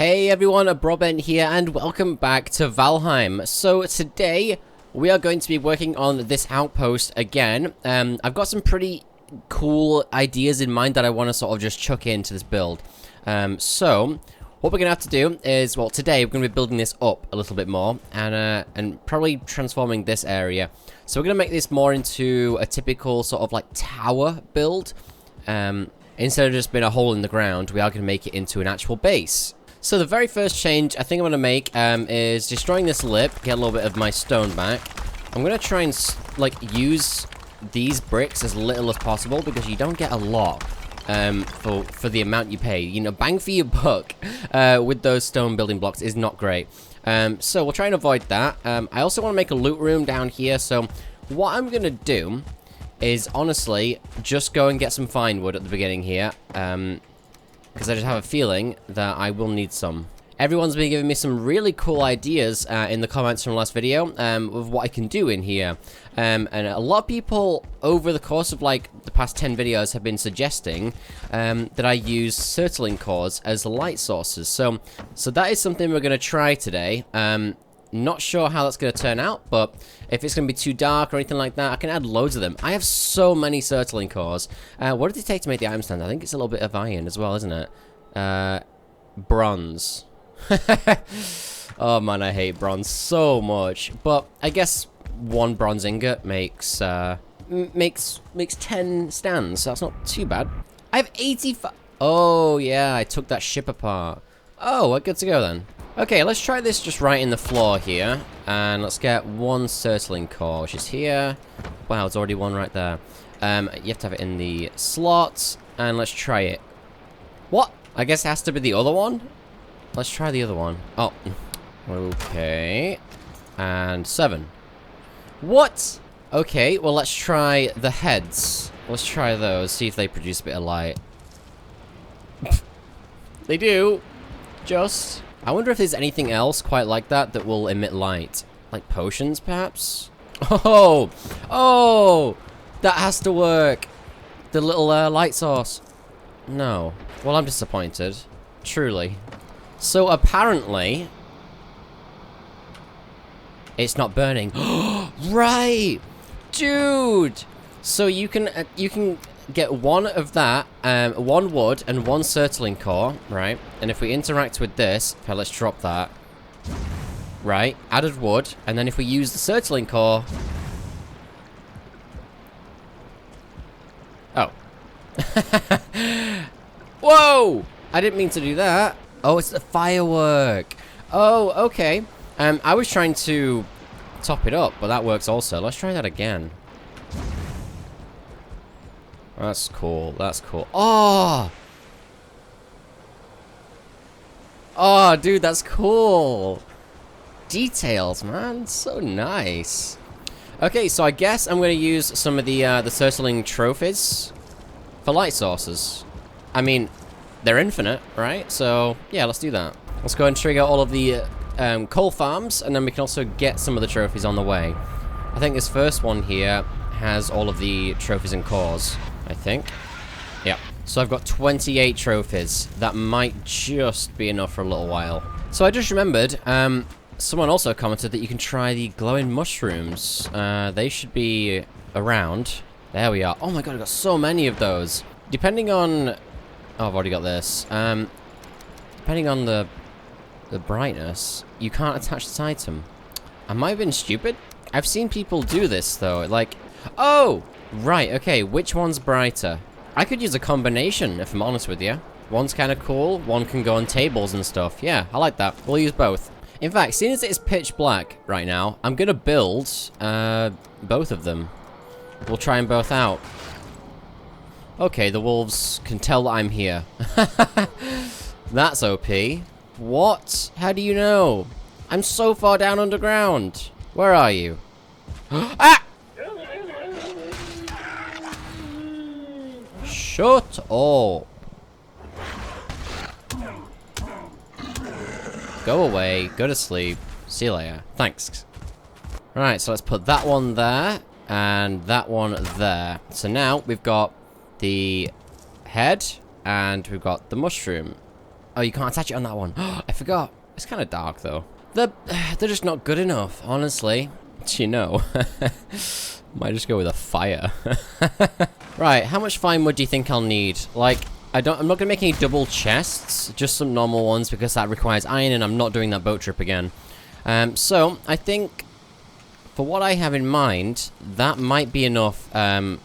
Hey everyone, Broadbent here, and welcome back to Valheim. So today, we are going to be working on this outpost again. I've got some pretty cool ideas in mind that I want to sort of just chuck into this build. So, what we're going to have to do is, well, today we're going to be building this up a little bit more, and probably transforming this area. So we're going to make this more into a typical sort of like tower build. Instead of just being a hole in the ground, we are going to make it into an actual base. So the very first change I think I'm going to make is destroying this lip, get a little bit of my stone back. I'm going to try and use these bricks as little as possible because you don't get a lot for the amount you pay. You know, bang for your buck with those stone building blocks is not great. So we'll try and avoid that. I also want to make a loot room down here, so what I'm going to do is honestly just go and get some fine wood at the beginning here. Because I just have a feeling that I will need some. Everyone's been giving me some really cool ideas in the comments from the last video of what I can do in here. And a lot of people over the course of like the past 10 videos have been suggesting that I use Surtling cores as light sources. So that is something we're going to try today. Not sure how that's going to turn out, but if it's going to be too dark or anything like that, I can add loads of them. I have so many Surtling cores. What did it take to make the item stand? I think it's a little bit of iron as well, isn't it? Bronze. Oh man, I hate bronze so much. But I guess one bronze ingot makes 10 stands, so that's not too bad. I have 85. Oh yeah, I took that ship apart. Oh, we're good to go then. Okay, let's try this just right in the floor here. And let's get one Surtling core, which is here. Wow, it's already one right there. You have to have it in the slots. And let's try it. What? I guess it has to be the other one? Let's try the other one. Oh. Okay. And 7. What? Okay, well, let's try the heads. Let's try those, see if they produce a bit of light. They do. Just... I wonder if there's anything else quite like that that will emit light. Like potions, perhaps? Oh! Oh! That has to work! The little light source. No. Well, I'm disappointed. Truly. So, apparently... it's not burning. Right! Dude! So, you can get one of that, one wood and one Surtling core, right? And if we interact with this, okay, let's drop that. Right, added wood, and then if we use the Surtling core... Oh. Whoa! I didn't mean to do that. Oh, it's the firework. Oh, okay. I was trying to top it up, but that works also. Let's try that again. That's cool. That's cool. Oh! Oh, dude, that's cool. Details, man. So nice. Okay, so I guess I'm going to use some of the Surtling trophies for light sources. I mean, they're infinite, right? So, yeah, let's do that. Let's go and trigger all of the coal farms, and then we can also get some of the trophies on the way. I think this first one here has all of the trophies and cores. I think. Yeah. So I've got 28 trophies. That might just be enough for a little while. So I just remembered, someone also commented that you can try the glowing mushrooms. They should be around. There we are. Oh my god, I've got so many of those. Depending on... oh, I've already got this. Depending on the brightness, you can't attach this item. I might have been stupid. I've seen people do this, though. Like... oh! Right, okay, which one's brighter? I could use a combination, if I'm honest with you. One's kind of cool, one can go on tables and stuff. Yeah, I like that. We'll use both. In fact, seeing as it's pitch black right now, I'm gonna build both of them. We'll try them both out. Okay, the wolves can tell that I'm here. That's OP. What? How do you know? I'm so far down underground. Where are you? Ah! Shut up. Go away. Go to sleep. See you later. Thanks. Right, so let's put that one there. And that one there. So now we've got the head. And we've got the mushroom. Oh, you can't attach it on that one. I forgot. It's kind of dark, though. They're just not good enough, honestly. You know. Might just go with a fire. Right, how much fine wood do you think I'll need? Like, I'm not gonna make any double chests, just some normal ones because that requires iron and I'm not doing that boat trip again. So, I think, for what I have in mind, that might be enough, for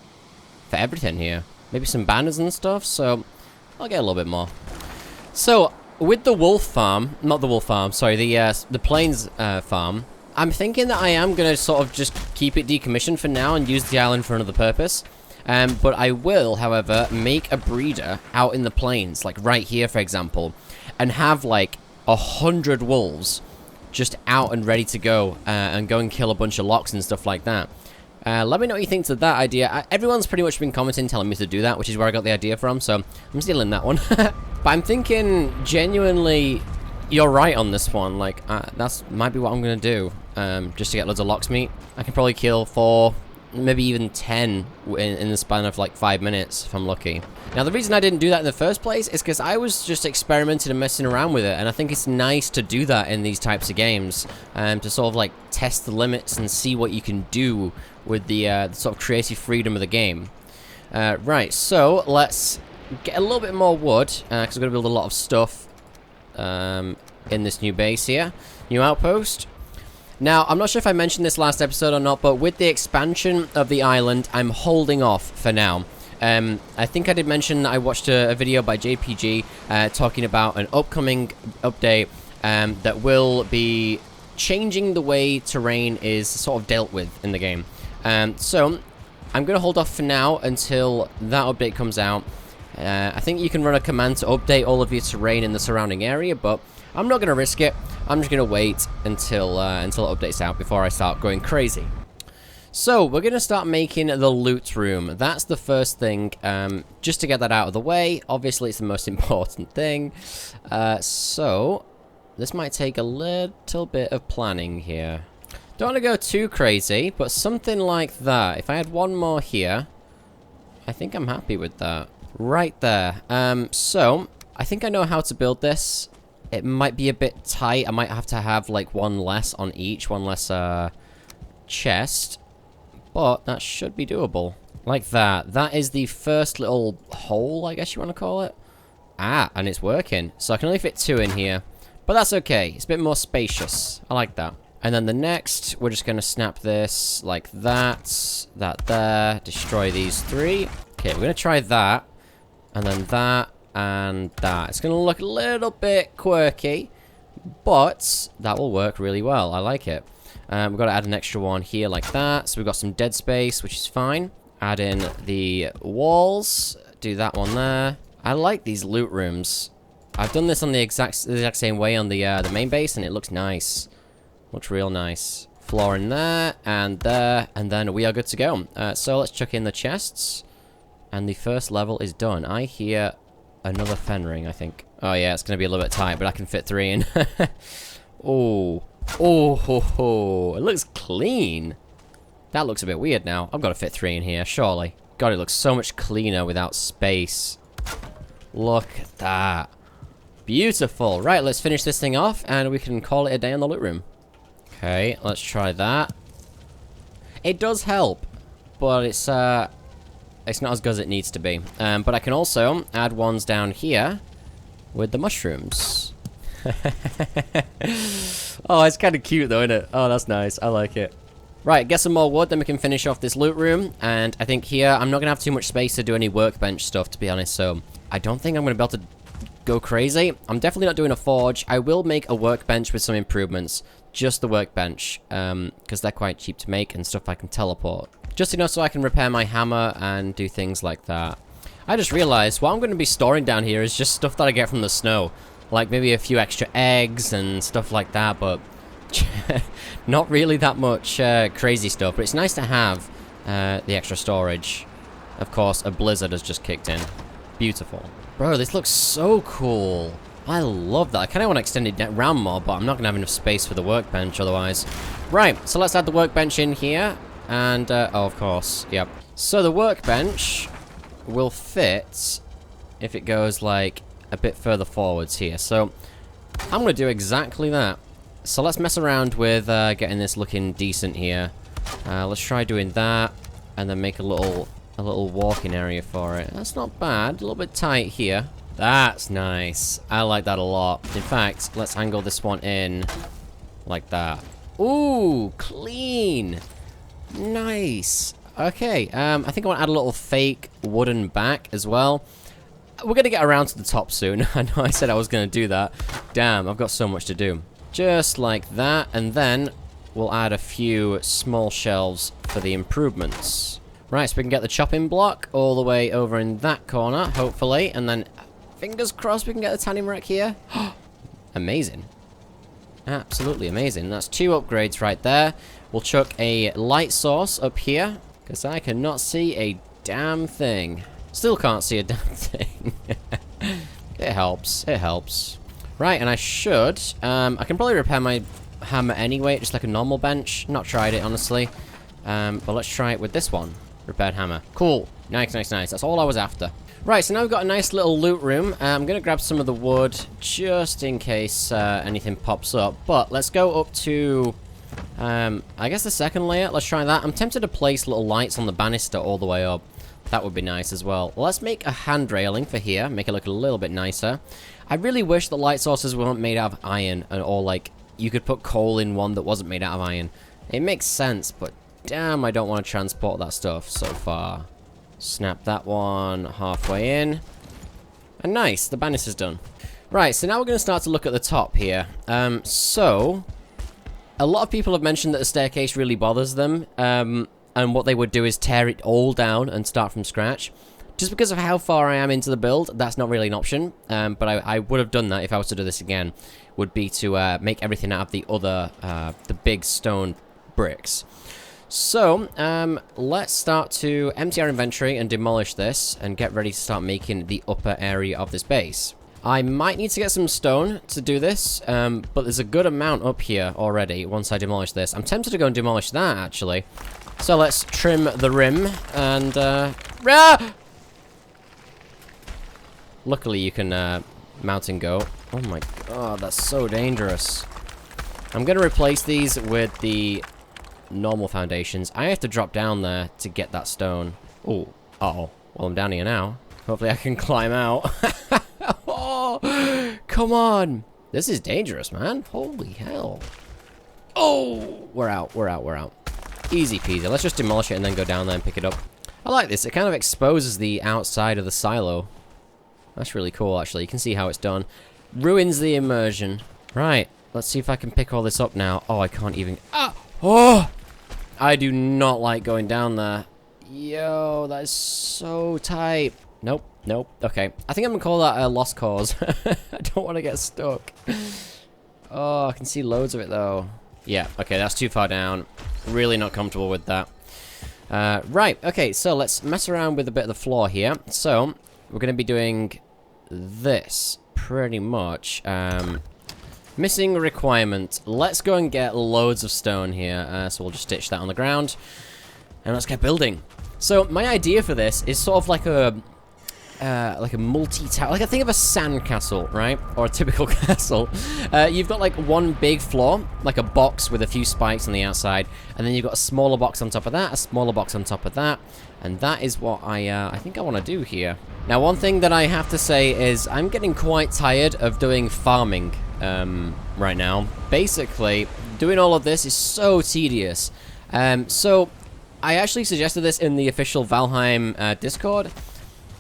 everything here. Maybe some banners and stuff, so I'll get a little bit more. So, with the wolf farm, not the wolf farm, sorry, the plains, farm, I'm thinking that I am gonna sort of just keep it decommissioned for now and use the island for another purpose. But I will, however, make a breeder out in the plains, like right here, for example, and have like 100 wolves just out and ready to go, and go and kill a bunch of locks and stuff like that. Let me know what you think of that idea. Everyone's pretty much been commenting, telling me to do that, which is where I got the idea from, so I'm stealing that one. But I'm thinking, genuinely, you're right on this one. Like, that's might be what I'm gonna do, just to get loads of locksmeat. I can probably kill 4, maybe even 10 in the span of like 5 minutes if I'm lucky. Now the reason I didn't do that in the first place is because I was just experimenting and messing around with it, and I think it's nice to do that in these types of games, to sort of like test the limits and see what you can do with the sort of creative freedom of the game. Right, so let's get a little bit more wood, because we're going to build a lot of stuff in this new base here, new outpost. Now, I'm not sure if I mentioned this last episode or not, but with the expansion of the island, I'm holding off for now. I think I did mention I watched a video by JPG talking about an upcoming update that will be changing the way terrain is sort of dealt with in the game. So, I'm going to hold off for now until that update comes out. I think you can run a command to update all of your terrain in the surrounding area, but I'm not going to risk it. I'm just going to wait until it updates out before I start going crazy. So, we're going to start making the loot room. That's the first thing, just to get that out of the way. Obviously, it's the most important thing. So, this might take a little bit of planning here. Don't want to go too crazy, but something like that. If I had one more here, I think I'm happy with that. Right there. So, I think I know how to build this. It might be a bit tight. I might have to have, like, one less on each. One less, chest. But that should be doable. Like that. That is the first little hole, I guess you want to call it. Ah, and it's working. So I can only fit 2 in here. But that's okay. It's a bit more spacious. I like that. And then the next, we're just going to snap this like that. That there. Destroy these 3. Okay, we're going to try that. And then that. And that. It's going to look a little bit quirky, but that will work really well. I like it. We've got to add an extra one here like that. So we've got some dead space, which is fine. Add in the walls. Do that one there. I like these loot rooms. I've done this on the exact same way on the main base, and it looks nice. Looks real nice. Floor in there, and then we are good to go. So let's chuck in the chests. And the first level is done. I hear another fen ring, I think. Oh yeah, it's going to be a little bit tight, but I can fit 3 in. Oh. Oh, ho, ho. It looks clean. That looks a bit weird now. I've got to fit 3 in here, surely. God, it looks so much cleaner without space. Look at that. Beautiful. Right, let's finish this thing off, and we can call it a day in the loot room. Okay, let's try that. It does help, but it's not as good as it needs to be. But I can also add ones down here with the mushrooms. Oh, it's kind of cute though, isn't it? Oh, that's nice. I like it. Right, get some more wood, then we can finish off this loot room. And I think here, I'm not going to have too much space to do any workbench stuff, to be honest. So, I don't think I'm going to be able to go crazy. I'm definitely not doing a forge. I will make a workbench with some improvements. Just the workbench, because they're quite cheap to make and stuff I can teleport. Just enough so I can repair my hammer and do things like that. I just realized what I'm going to be storing down here is just stuff that I get from the snow. Like maybe a few extra eggs and stuff like that, but not really that much crazy stuff. But it's nice to have the extra storage. Of course, a blizzard has just kicked in. Beautiful. Bro, this looks so cool. I love that. I kind of want to extend it round more, but I'm not going to have enough space for the workbench otherwise. Right, so let's add the workbench in here. And, oh, of course, yep. So the workbench will fit if it goes like a bit further forwards here. So I'm going to do exactly that. So let's mess around with getting this looking decent here. Let's try doing that, and then make a little walking area for it. That's not bad. A little bit tight here. That's nice. I like that a lot. In fact, let's angle this one in like that. Ooh, clean. Nice. Okay, I think I want to add a little fake wooden back as well. We're going to get around to the top soon. I know I said I was going to do that. Damn, I've got so much to do. Just like that, and then we'll add a few small shelves for the improvements. Right, so we can get the chopping block all the way over in that corner, hopefully, and then fingers crossed we can get the tanning rack here. Amazing. Absolutely amazing. That's 2 upgrades right there. We'll chuck a light source up here, because I cannot see a damn thing. Still can't see a damn thing. It helps. It helps. Right, and I should... I can probably repair my hammer anyway, just like a normal bench. Not tried it, honestly. But let's try it with this one. Repaired hammer. Cool. Nice, nice, nice. That's all I was after. Right, so now we've got a nice little loot room. I'm going to grab some of the wood, just in case anything pops up. But let's go up to... I guess the second layer. Let's try that. I'm tempted to place little lights on the banister all the way up. That would be nice as well. Let's make a hand railing for here. Make it look a little bit nicer. I really wish the light sources weren't made out of iron. Or, like, you could put coal in one that wasn't made out of iron. It makes sense, but damn, I don't want to transport that stuff so far. Snap that one halfway in. And nice, the banister's done. Right, so now we're going to start to look at the top here. So, a lot of people have mentioned that the staircase really bothers them. And what they would do is tear it all down and start from scratch. Just because of how far I am into the build, that's not really an option. But I would have done that if I was to do this again. Would be to make everything out of the other, the big stone bricks. So, let's start to empty our inventory and demolish this and get ready to start making the upper area of this base. I might need to get some stone to do this, but there's a good amount up here already once I demolish this. I'm tempted to go and demolish that, actually. So let's trim the rim and, Luckily you can, mount and go. Oh my god, that's so dangerous. I'm gonna replace these with the normal foundations. I have to drop down there to get that stone. Oh, uh-oh. Well, I'm down here now. Hopefully I can climb out. Oh, come on. This is dangerous, man. Holy hell. Oh, we're out, we're out, we're out. Easy peasy. Let's just demolish it and then go down there and pick it up. I like this. It kind of exposes the outside of the silo. That's really cool, actually. You can see how it's done. Ruins the immersion. Right. Let's see if I can pick all this up now. Oh, I can't even... Ah! Oh! I do not like going down there. Yo, that is so tight. Nope, nope. Okay. I think I'm gonna call that a lost cause. I don't want to get stuck. Oh, I can see loads of it, though. Yeah, okay, that's too far down. Really not comfortable with that. Right, okay, so let's mess around with a bit of the floor here. So, we're gonna be doing this, pretty much. Missing requirement. Let's go and get loads of stone here. So we'll just stitch that on the ground. And let's get building. So my idea for this is sort of like a multi-tower, like I think of a sand castle, right? Or a typical castle. You've got like one big floor, like a box with a few spikes on the outside, and then you've got a smaller box on top of that, a smaller box on top of that, and that is what I think I want to do here. Now, one thing that I have to say is I'm getting quite tired of doing farming right now. Basically, doing all of this is so tedious. So I actually suggested this in the official Valheim Discord.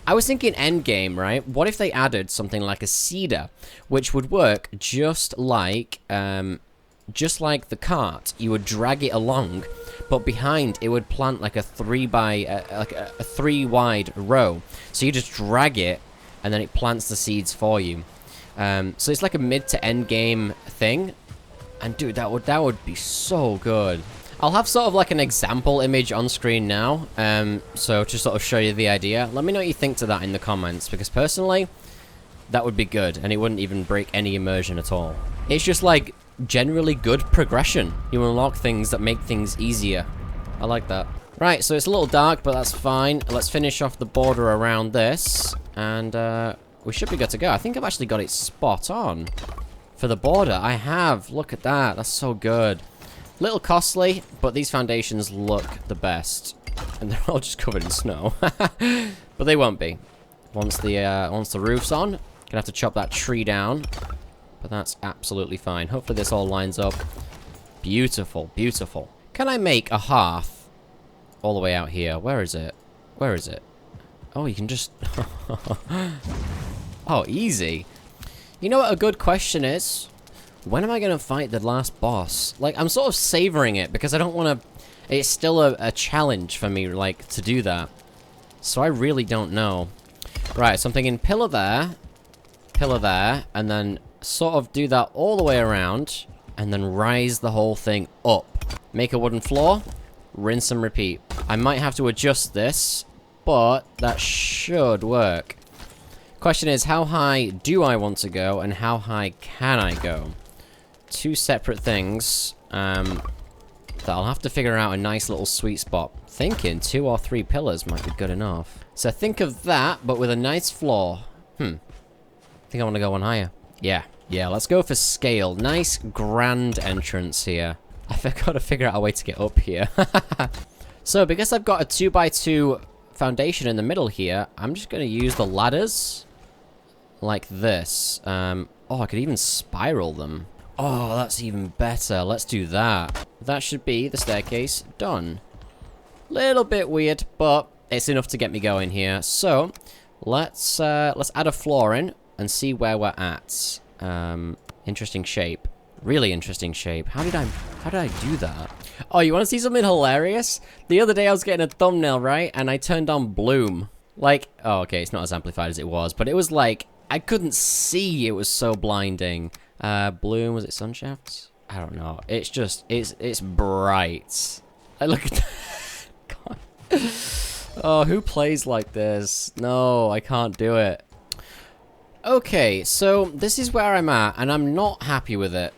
I was thinking endgame, right? What if they added something like a seeder, which would work just like the cart. You would drag it along, but behind it would plant like a 3 wide row. So you just drag it, and then it plants the seeds for you. So it's like a mid to end game thing, and dude, that would be so good. I'll have sort of like an example image on screen now, so to sort of show you the idea. Let me know what you think to that in the comments, because personally, that would be good, and it wouldn't even break any immersion at all. It's just like generally good progression. You unlock things that make things easier. I like that. Right, so it's a little dark, but that's fine. Let's finish off the border around this, and we should be good to go. I think I've actually got it spot on for the border. I have. Look at that. That's so good. Little costly, but these foundations look the best. And they're all just covered in snow. But they won't be. Once the roof's on, gonna have to chop that tree down. But that's absolutely fine. Hopefully this all lines up. Beautiful, beautiful. Can I make a hearth all the way out here? Where is it? Where is it? Oh, you can just... Oh, easy. You know what a good question is? When am I going to fight the last boss? Like, I'm sort of savoring it because I don't want to... It's still a challenge for me, like, to do that. So I really don't know. Right, so I'm thinking pillar there, and then sort of do that all the way around, and then rise the whole thing up. Make a wooden floor, rinse and repeat. I might have to adjust this, but that should work. Question is, how high do I want to go, and how high can I go? Two separate things, that I'll have to figure out a nice little sweet spot. Thinking 2 or 3 pillars might be good enough. So think of that, but with a nice floor. I think I want to go one higher. Yeah, let's go for scale. Nice grand entrance here. I've got to figure out a way to get up here. So because I've got a 2x2 foundation in the middle here, I'm just going to use the ladders like this. Oh, I could even spiral them. Oh, that's even better. Let's do that. That should be the staircase done. Little bit weird, but it's enough to get me going here. So let's add a floor in and see where we're at. Interesting shape. Really interesting shape. How did I do that? Oh, you want to see something hilarious? The other day I was getting a thumbnail, right? And I turned on bloom. Like, oh, okay, it's not as amplified as it was, but it was like, I couldn't see. It was so blinding. Bloom, was it sunshafts? I don't know. It's just, it's bright. I look at that. God. Oh, who plays like this? No, I can't do it. Okay, so this is where I'm at, and I'm not happy with it.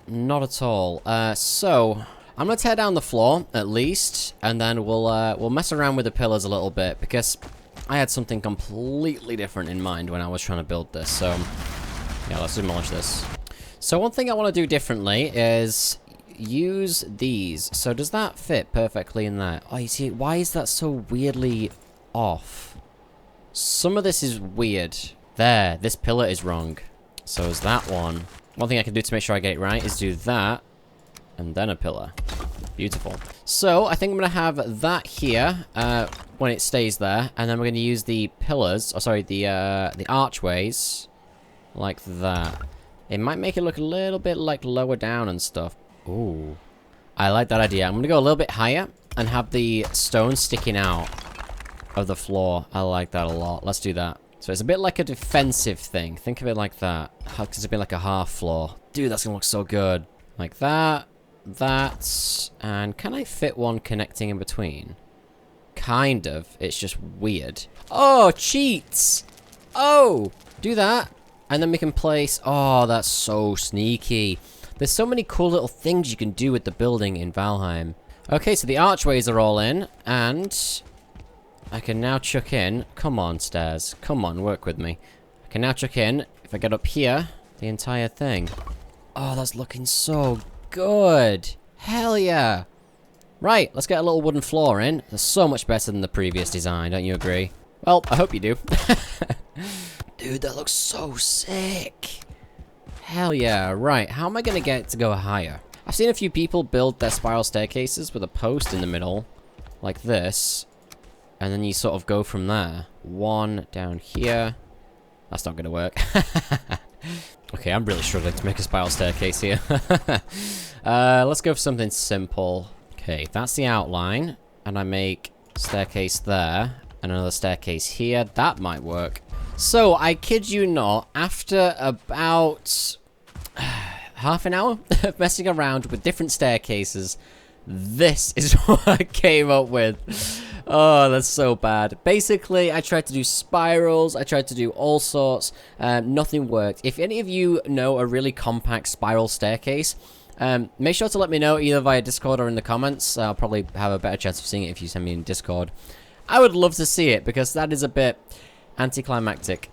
Not at all. So I'm gonna tear down the floor at least, and then we'll mess around with the pillars a little bit because I had something completely different in mind when I was trying to build this. So yeah, let's demolish this. So one thing I want to do differently is use these. So does that fit perfectly in there? Oh, you see, why is that so weirdly off? Some of this is weird. There, this pillar is wrong. So is that one. One thing I can do to make sure I get it right is do that, and then a pillar. Beautiful. So I think I'm going to have that here when it stays there, and then we're going to use the pillars, oh sorry, the archways, like that. It might make it look a little bit like lower down and stuff. Ooh, I like that idea. I'm going to go a little bit higher and have the stone sticking out of the floor. I like that a lot. Let's do that. So it's a bit like a defensive thing. Think of it like that. It's a bit like a half floor. Dude, that's gonna look so good. Like that, that, and can I fit one connecting in between? Kind of. It's just weird. Oh, cheats! Oh, do that, and then we can place... Oh, that's so sneaky. There's so many cool little things you can do with the building in Valheim. Okay, so the archways are all in, and... I can now chuck in... Come on, stairs. Come on, work with me. I can now chuck in, if I get up here, the entire thing. Oh, that's looking so good. Hell yeah. Right, let's get a little wooden floor in. That's so much better than the previous design, don't you agree? Well, I hope you do. Dude, that looks so sick. Hell yeah. Right, how am I going to get it to go higher? I've seen a few people build their spiral staircases with a post in the middle, like this. And then you sort of go from there. One down here. That's not going to work. Okay, I'm really struggling to make a spiral staircase here. Let's go for something simple. Okay, that's the outline. And I make staircase there. And another staircase here. That might work. So, I kid you not, after about half an hour of messing around with different staircases, this is what I came up with. Oh, that's so bad. Basically, I tried to do spirals, I tried to do all sorts, nothing worked. If any of you know a really compact spiral staircase, make sure to let me know either via Discord or in the comments. I'll probably have a better chance of seeing it if you send me in Discord. I would love to see it, because that is a bit anticlimactic.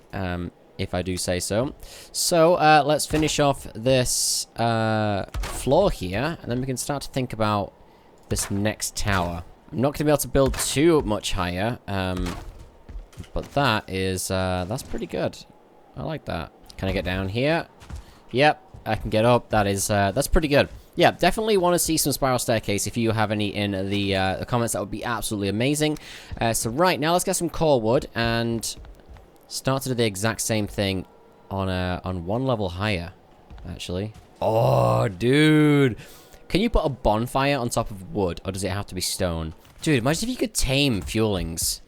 if I do say so. So, let's finish off this floor here, and then we can start to think about this next tower. I'm not going to be able to build too much higher, but that is, that's pretty good. I like that. Can I get down here? Yep, I can get up. That is, that's pretty good. Yeah, definitely want to see some spiral staircase. If you have any in the comments, that would be absolutely amazing. So right now, let's get some core wood and start to do the exact same thing on one level higher, actually. Oh, dude. Can you put a bonfire on top of wood, or does it have to be stone? Dude, imagine if you could tame fuelings.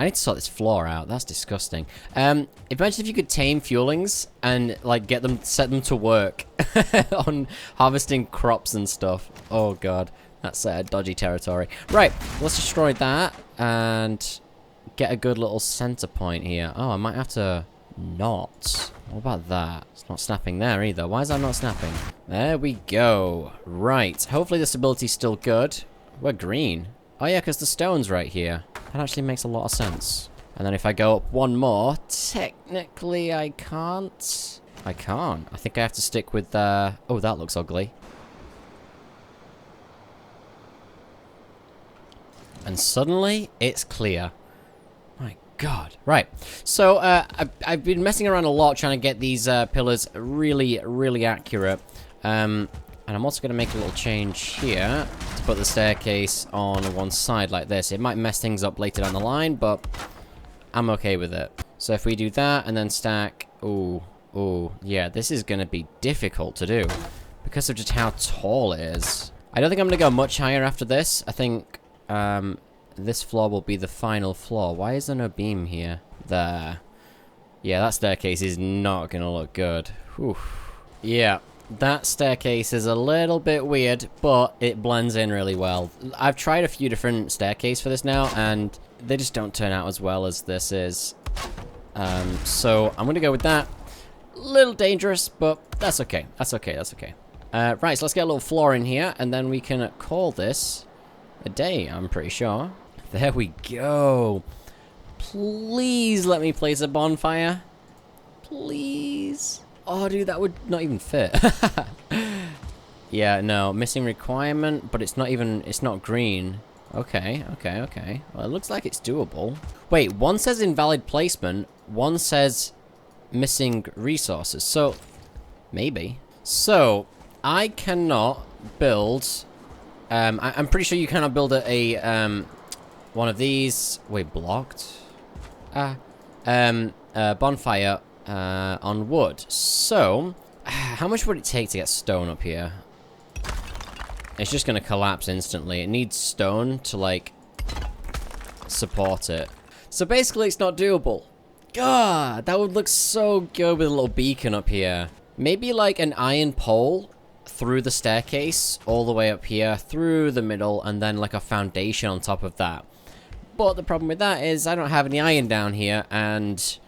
I need to sort this floor out. That's disgusting. Imagine if you could tame fuelings and, like, set them to work on harvesting crops and stuff. Oh, God. That's dodgy territory. Right, let's destroy that and get a good little center point here. Oh, I might have to not. What about that? It's not snapping there either. Why is that not snapping? There we go. Right. Hopefully the stability's still good. We're green. Oh, yeah, because the stone's right here. That actually makes a lot of sense. And then if I go up one more, technically I can't. I can't. I think I have to stick with, oh, that looks ugly. And suddenly, it's clear. My God. Right. So, I've been messing around a lot trying to get these pillars really, really accurate. And I'm also going to make a little change here to put the staircase on one side like this. It might mess things up later down the line, but I'm okay with it. So if we do that and then stack... Ooh, yeah, this is going to be difficult to do because of just how tall it is. I don't think I'm going to go much higher after this. I think this floor will be the final floor. Why is there no beam here? There. Yeah, that staircase is not going to look good. Whew. Yeah. That staircase is a little bit weird, but it blends in really well. I've tried a few different staircases for this now, and they just don't turn out as well as this is. So I'm going to go with that. A little dangerous, but that's okay. That's okay. That's okay. Right, so let's get a little floor in here, and then we can call this a day, I'm pretty sure. There we go. Please let me place a bonfire. Please. Oh, dude, that would not even fit. Yeah, no, missing requirement, but it's not green. Okay. Well, it looks like it's doable. Wait, one says invalid placement, one says missing resources, so maybe. So, I cannot build, I'm pretty sure you cannot build a one of these, wait, blocked? Bonfire on wood. So, how much would it take to get stone up here? It's just gonna collapse instantly. It needs stone to, like, support it. So basically, it's not doable. God, that would look so good with a little beacon up here. Maybe, like, an iron pole through the staircase, all the way up here, through the middle, and then, like, a foundation on top of that. But the problem with that is I don't have any iron down here, and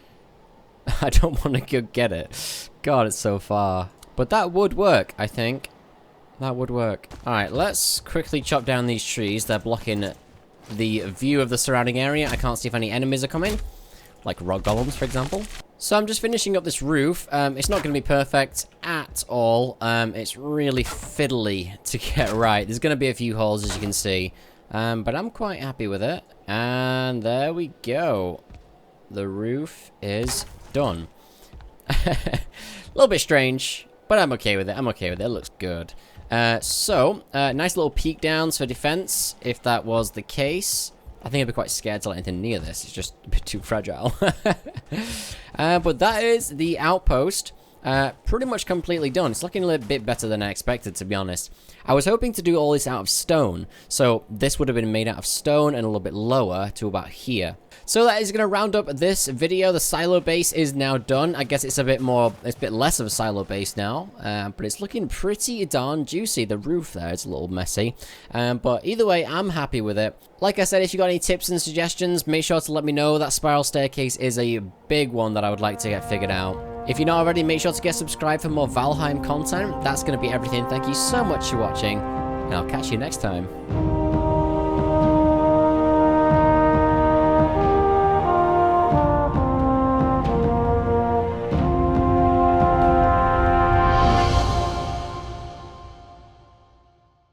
I don't want to go get it. God, it's so far. But that would work, I think. That would work. Alright, let's quickly chop down these trees. They're blocking the view of the surrounding area. I can't see if any enemies are coming. Like rock golems, for example. So I'm just finishing up this roof. It's not going to be perfect at all. It's really fiddly to get right. There's going to be a few holes, as you can see. But I'm quite happy with it. And there we go. The roof is done. A little bit strange, but I'm okay with it. I'm okay with it. It looks good. Nice little peek downs for defense, if that was the case. I think I'd be quite scared to let anything near this. It's just a bit too fragile. But that is the outpost. Pretty much completely done. It's looking a little bit better than I expected, to be honest. I was hoping to do all this out of stone. So this would have been made out of stone and a little bit lower to about here. So that is going to round up this video. The silo base is now done. I guess it's a bit less of a silo base now. But it's looking pretty darn juicy. The roof there is a little messy. But either way, I'm happy with it. Like I said, if you got any tips and suggestions, make sure to let me know. That spiral staircase is a big one that I would like to get figured out. If you're not already, make sure to get subscribed for more Valheim content. That's going to be everything. Thank you so much for watching, and I'll catch you next time.